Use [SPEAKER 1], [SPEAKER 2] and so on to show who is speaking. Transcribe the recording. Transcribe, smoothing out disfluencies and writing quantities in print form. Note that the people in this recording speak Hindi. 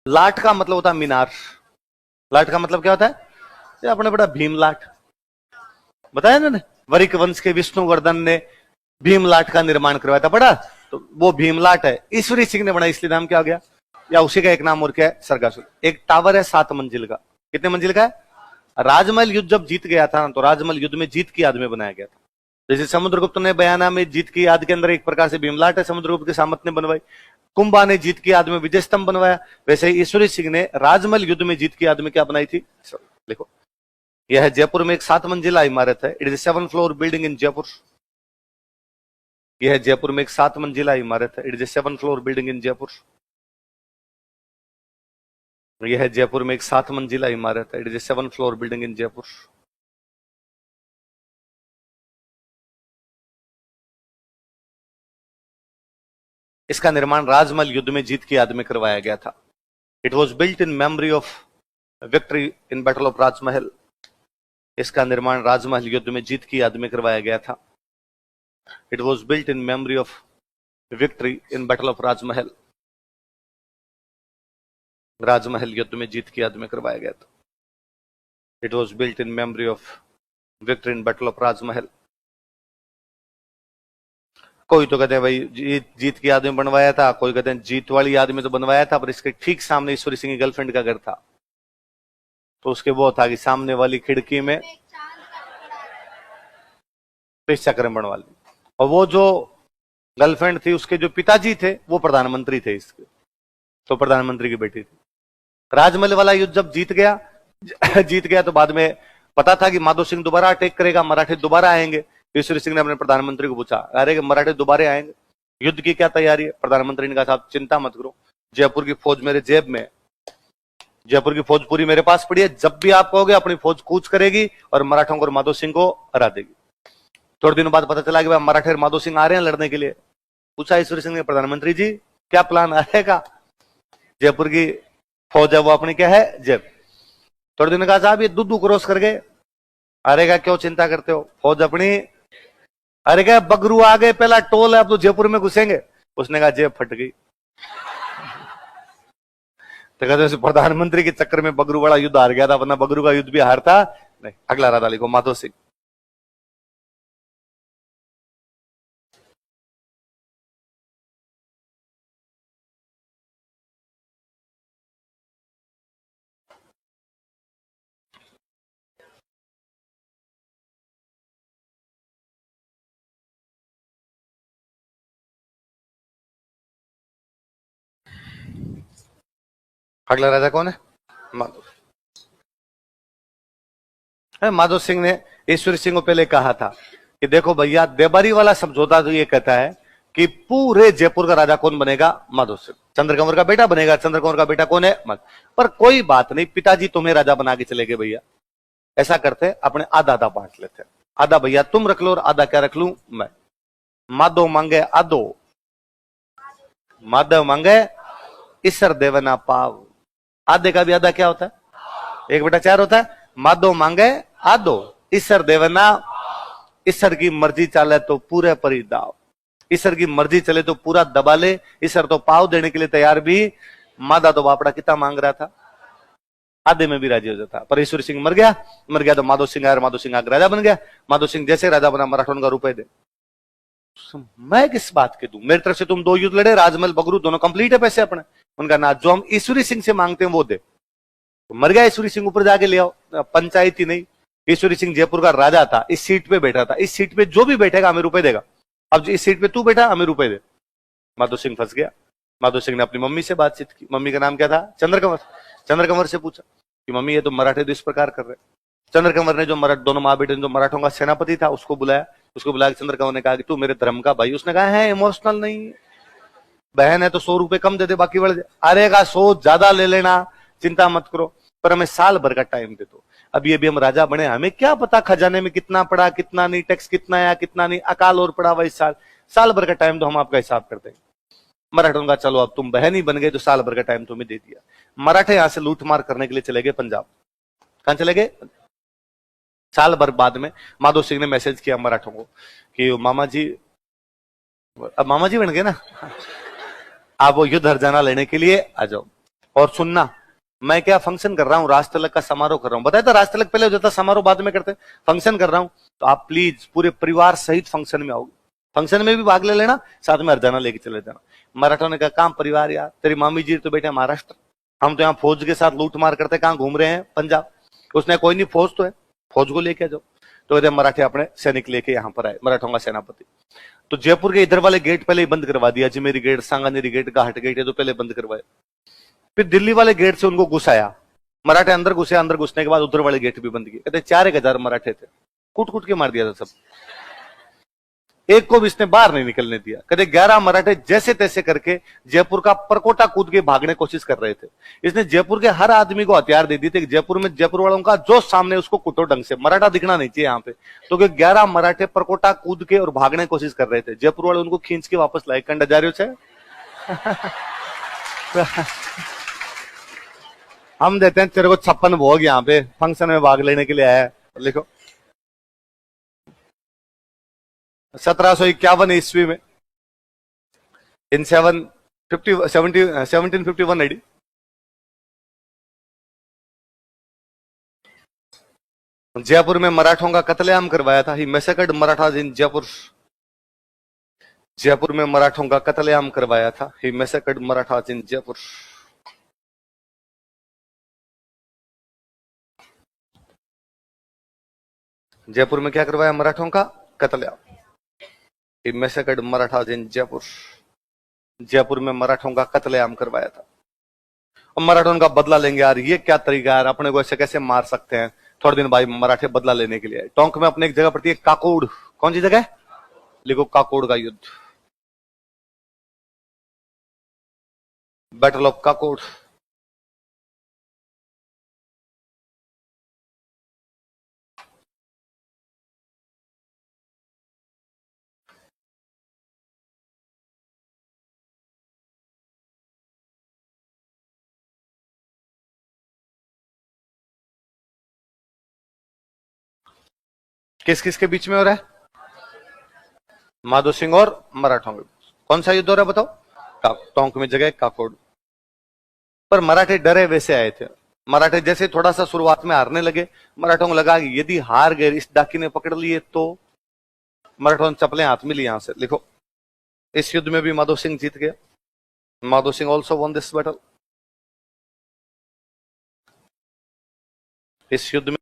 [SPEAKER 1] लाट का मतलब होता है मीनार। लाट का मतलब क्या होता है? ये अपने बड़ा भीम लाट बताया ना, वरिक वंश के विष्णुवर्धन ने भीम लाट का निर्माण करवाया था बड़ा, तो वो भीम लाट है। ईश्वरी सिंह ने बना, इसलिए नाम क्या हो गया? या उसी का एक नाम और क्या है? सरगासुर। एक टावर है 7 मंजिल का। कितने मंजिल का है? राजमहल युद्ध जब जीत गया था तो राजमहल युद्ध में जीत की याद में बनाया गया था। जैसे समुद्रगुप्त ने बयाना में जीत की याद के अंदर एक प्रकार से भीमलाट है, समुद्रगुप्त के सामत ने बनवाई। कुंभा ने जीत की याद में विजय स्तंभ बनवाया। वैसे ही ईश्वरी सिंह ने राजमहल युद्ध में जीत की याद में क्या बनाई थी? देखो, यह है जयपुर में एक 7 मंजिला इमारत है। It is 7 floor building in Jaipur. यह है जयपुर में एक 7 मंजिला इमारत है। It is 7 floor building in Jaipur. यह है जयपुर में एक 7 मंजिला इमारत है। It is 7 floor building in Jaipur. इसका निर्माण राजमहल युद्ध में जीत की याद में करवाया गया था। It was built in memory of victory in battle of Rajmahal. इसका निर्माण राजमहल युद्ध में जीत की याद में करवाया गया था। It was built in memory of victory in battle of Rajmahal. Rajmahal युद्ध में जीत की याद में करवाया गया था। It was built in memory of victory in battle of Rajmahal. कोई तो कहते हैं भाई जीत की याद में बनवाया था, कोई कहते हैं जीत वाली याद में तो बनवाया था, पर इसके ठीक सामने ईश्वरी सिंह की गर्लफ्रेंड का घर था, तो उसके वो था कि सामने वाली खिड़की में चक्र बनवा ली। और वो जो गर्लफ्रेंड थी उसके जो पिताजी थे वो प्रधानमंत्री थे इसके, तो प्रधानमंत्री की बेटी थी। राजमहल वाला युद्ध जब जीत गया तो बाद में पता था कि माधो सिंह दोबारा अटैक करेगा, मराठे दोबारा आएंगे। ईश्वरी सिंह ने अपने प्रधानमंत्री को पूछा, अरे मराठे दोबारा आएंगे, युद्ध की क्या तैयारी है? प्रधानमंत्री ने कहा, साहब चिंता मत करो, जयपुर की फौज मेरे जेब में है, जयपुर की फौज पूरी मेरे पास पड़ी है, जब भी आप कहोगे अपनी फौज कूच करेगी और मराठों को और माधो सिंह को हरा देगी। थोड़े दिनों बाद पता चला कि भाई मराठे और माधो सिंह आ रहे हैं लड़ने के लिए। पूछा ईश्वरी सिंह ने, प्रधानमंत्री जी क्या प्लान आएगा? जयपुर की फौज है वो अपनी क्या है? जेब। थोड़े दिन कहा, साहब ये दूध क्रॉस कर गए। अरे क्या क्यों चिंता करते हो, फौज अपनी। अरे क्या बगरू आ गए, पहला टोल है, अब तो जयपुर में घुसेंगे। उसने कहा जेब फट गई। तो कहते प्रधानमंत्री के चक्कर में बगरू वाला युद्ध हार गया था, वरना बगरू का युद्ध भी हारता नहीं। अगला राधा लिखो, माधो सिंह। अगला राजा कौन है? माधो। माधो सिंह ने ईश्वरी सिंह को पहले कहा था कि देखो भैया, देबारी वाला समझौता तो ये कहता है कि पूरे जयपुर का राजा कौन बनेगा? माधो सिंह। चंद्रकंवर का बेटा बनेगा। चंद्रकंवर का बेटा कौन है? पर कोई बात नहीं, पिताजी तुम्हें राजा बना के चले गए भैया। ऐसा करते अपने आधा आधा बांट लेते, आधा भैया तुम रख लो और आधा क्या रख लूं मैं। माधो मांगे आधो, माधव मांगे ईश्वर देवना पाव। आधे का भी आधा क्या होता है? 1/4 होता है। माधो मांगे आधो, ईश्वर देवना। ईश्वर की मर्जी चले तो पूरे परी दाव, ईश्वर की मर्जी चले तो पूरा दबा ले। ईश्वर तो पाव देने के लिए तैयार भी, मादा तो बापड़ा कितना मांग रहा था, आधे में भी राजी हो जाता। पर ईश्वरी सिंह मर गया तो माधो सिंह आया, माधो सिंह आगे राजा बन गया। माधो सिंह जैसे राजा बना, मराठों का रुपए दे। मैं किस बात के दूं? मेरी तरफ से तुम 2 युद्ध लड़े, राजमहल बगरू दोनों कंप्लीट है, पैसे अपने। उनका ना जो हम ईश्वरी सिंह से मांगते हैं वो दे। तो मर गया ईश्वरी सिंह, ऊपर जाके ले आओ। पंचायती नहीं, ईश्वरी सिंह जयपुर का राजा था, इस सीट पे बैठा था, इस सीट पे जो भी बैठेगा हमें रुपए देगा। अब इस सीट पे तू बैठा, हमें रुपए दे। माधो सिंह फंस गया। माधो सिंह ने अपनी मम्मी से बातचीत की। मम्मी का नाम क्या था? चंद्रकंवर। चंद्रकंवर से पूछा कि मम्मी ये तो मराठे तो इस प्रकार कर रहे। चंद्रकंवर ने जो दोनों माँ बेटे जो मराठों का सेनापति था उसको बुलाया। उसको बुला के चंद्रकंवर ने कहा कि तू मेरे धर्म का भाई। उसने कहा है इमोशनल नहीं, बहन है तो 100 रुपए कम दे दे, बाकी बढ़ जाए। अरे का 100 ज्यादा ले लेना, चिंता मत करो, पर हमें साल भर का टाइम दे दो। अब ये भी हम राजा बने, हमें क्या पता खजाने में कितना पड़ा कितना नहीं, टैक्स कितना आया कितना नहीं, अकाल और पड़ा हुआ इस साल भर का टाइम तो हम आपका हिसाब कर देंगे। मराठों का चलो अब तुम बहन ही बन गए तो साल भर का टाइम तुम्हें दे दिया। मराठे यहां से लूटमार करने के लिए चले गए पंजाब। कहां चले गए? साल भर बाद में माधो सिंह ने मैसेज किया मराठों को कि मामा जी, अब मामा जी बन गए ना, आप वो युद्ध हरजाना लेने के लिए आ जाओ। और सुनना, मैं क्या फंक्शन कर रहा हूँ, राज तिलक का समारोह कर रहा हूँ, बताया था राज तिलक पहले हो जाता, समारोह बाद में करते, फंक्शन कर रहा हूँ, तो आप प्लीज पूरे परिवार सहित फंक्शन में आओगे, फंक्शन में भी भाग ले लेना, साथ में हरजाना लेके चले जाना। मराठों ने कहा काम परिवार यार, तेरी मामी जी तो बैठे महाराष्ट्र, हम तो यहाँ फौज के साथ लूट मार करते, कहाँ घूम रहे हैं पंजाब। उसने कोई नहीं, फौज तो है, फौज को लेके जाओ। तो कहते मराठे अपने सैनिक लेके यहाँ पर आए, मराठों का सेनापति। तो जयपुर के इधर वाले गेट पहले ही बंद करवा दिया, अजमेरी गेट, सांगानेरी गेट, घाट गेट, ये तो पहले बंद करवाए। फिर दिल्ली वाले गेट से उनको घुसाया, मराठे अंदर घुसे, अंदर घुसने के बाद उधर वाले गेट भी बंद किए। कहते 4,000 मराठे थे, कूट कूट के मार दिया था सब, एक को भी इसने बाहर नहीं निकलने दिया। कहते 11 मराठे जैसे तैसे करके जयपुर का परकोटा कूद के भागने की कोशिश कर रहे थे। इसने जयपुर के हर आदमी को हथियार दे दिए थे कि जयपुर में जयपुर वालों का जो सामने उसको कुटो ढंग से, मराठा दिखना नहीं चाहिए यहाँ पे। तो 11 मराठे परकोटा कूद के और भागने की कोशिश कर रहे थे, जयपुर वाले उनको खींच के वापस लाए, कंडा जा रहे हम देते हैं तेरे को 56 भोग यहाँ पे फंक्शन में भाग लेने के लिए आया है। लिखो 1751 ईस्वी में, इन 1751 एडी, जयपुर में मराठों का कत्लेआम करवाया था। ही मैसेकर्ड मराठाज इन जयपुर, जयपुर में मराठों का कत्लेआम करवाया था। ही मैसेकर्ड मराठाज इन जयपुर। जयपुर में क्या करवाया, मराठों का कत्लेआम। ही मैसेकर्ड मराठाज इन जयपुर, जयपुर में मराठों का कत्लेआम करवाया था। और मराठों का बदला लेंगे यार, ये क्या तरीका है, अपने को ऐसे कैसे मार सकते हैं। थोड़े दिन भाई मराठे बदला लेने के लिए आए। टोंक में अपने एक जगह पड़ती है काकोड़, कौन सी जगह, लिखो काकोड़ का युद्ध, बैटल ऑफ काकोड़। किस किस के बीच में हो रहा है, माधो सिंह और मराठों के। कौन सा युद्ध हो रहा है बताओ, टोंक में जगह काकोड़। पर मराठे डरे वैसे आए थे। मराठे जैसे थोड़ा सा शुरुआत में हारने लगे, मराठों को लगा कि यदि हार गए, इस डाकी ने पकड़ लिए तो, मराठों ने चप्पलें हाथ में ली। यहां से लिखो, इस युद्ध में भी माधो सिंह जीत गया। Madho Singh also one this battle. इस युद्ध में